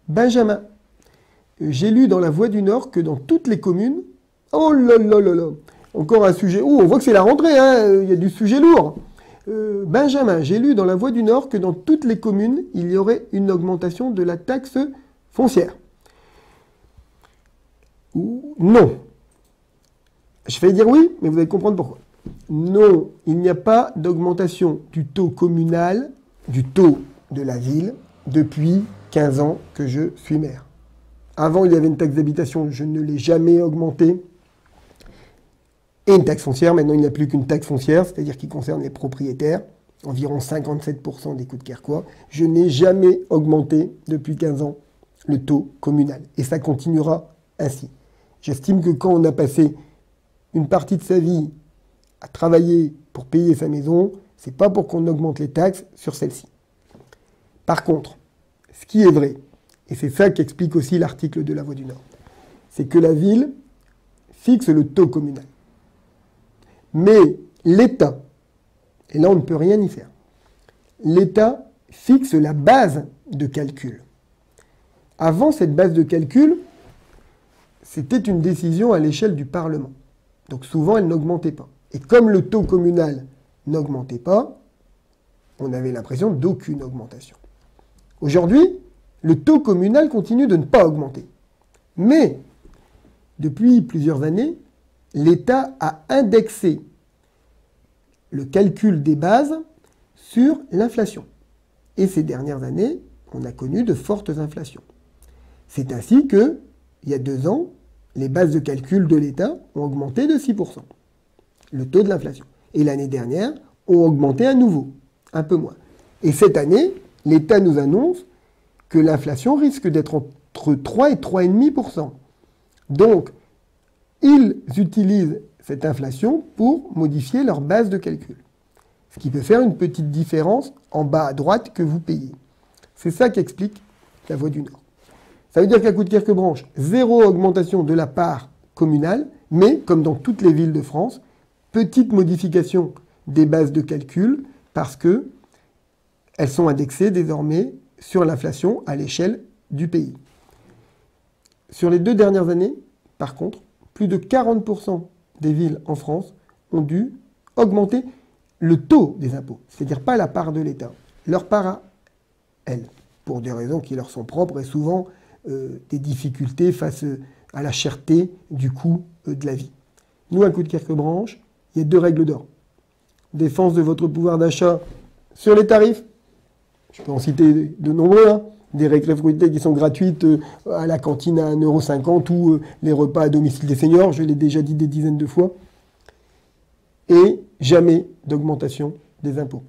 Benjamin, j'ai lu dans La Voix du Nord que dans toutes les communes... Oh là là là là, encore un sujet... Oh, on voit que c'est la rentrée, hein, il y a du sujet lourd. Benjamin, j'ai lu dans La Voix du Nord que dans toutes les communes, il y aurait une augmentation de la taxe foncière. Non. Je vais dire oui, mais vous allez comprendre pourquoi. Non, il n'y a pas d'augmentation du taux communal, du taux de la ville, depuis 15 ans que je suis maire. Avant, il y avait une taxe d'habitation, je ne l'ai jamais augmentée. Et une taxe foncière, maintenant il n'y a plus qu'une taxe foncière, c'est-à-dire qui concerne les propriétaires, environ 57% des coûts de Kerquois. Je n'ai jamais augmenté depuis 15 ans le taux communal. Et ça continuera ainsi. J'estime que quand on a passé une partie de sa vie à travailler pour payer sa maison, c'est pas pour qu'on augmente les taxes sur celle-ci. Par contre, ce qui est vrai, et c'est ça qu'explique aussi l'article de La Voix du Nord, c'est que la ville fixe le taux communal. Mais l'État, et là on ne peut rien y faire, l'État fixe la base de calcul. Avant cette base de calcul, c'était une décision à l'échelle du Parlement. Donc souvent elle n'augmentait pas. Et comme le taux communal n'augmentait pas, on avait l'impression d'aucune augmentation. Aujourd'hui, le taux communal continue de ne pas augmenter. Mais, depuis plusieurs années, l'État a indexé le calcul des bases sur l'inflation. Et ces dernières années, on a connu de fortes inflations. C'est ainsi que, il y a 2 ans, les bases de calcul de l'État ont augmenté de 6%, le taux de l'inflation. Et l'année dernière, ont augmenté à nouveau, un peu moins. Et cette année, l'État nous annonce que l'inflation risque d'être entre 3 et 3,5%. Donc, ils utilisent cette inflation pour modifier leur base de calcul. Ce qui peut faire une petite différence en bas à droite que vous payez. C'est ça qu'explique La Voix du Nord. Ça veut dire qu'à Coudekerque-Branche, 0 augmentation de la part communale, mais, comme dans toutes les villes de France, petite modification des bases de calcul parce que elles sont indexées désormais sur l'inflation à l'échelle du pays. Sur les 2 dernières années, par contre, plus de 40% des villes en France ont dû augmenter le taux des impôts, c'est-à-dire pas la part de l'État, leur part à elles, pour des raisons qui leur sont propres et souvent des difficultés face à la cherté du coût de la vie. Nous, à Coudekerque-Branche, il y a 2 règles d'or. Défense de votre pouvoir d'achat sur les tarifs. Je peux en citer de nombreux, hein. Des récré fruités qui sont gratuites à la cantine à 1,50 € ou les repas à domicile des seniors, je l'ai déjà dit des dizaines de fois. Et jamais d'augmentation des impôts.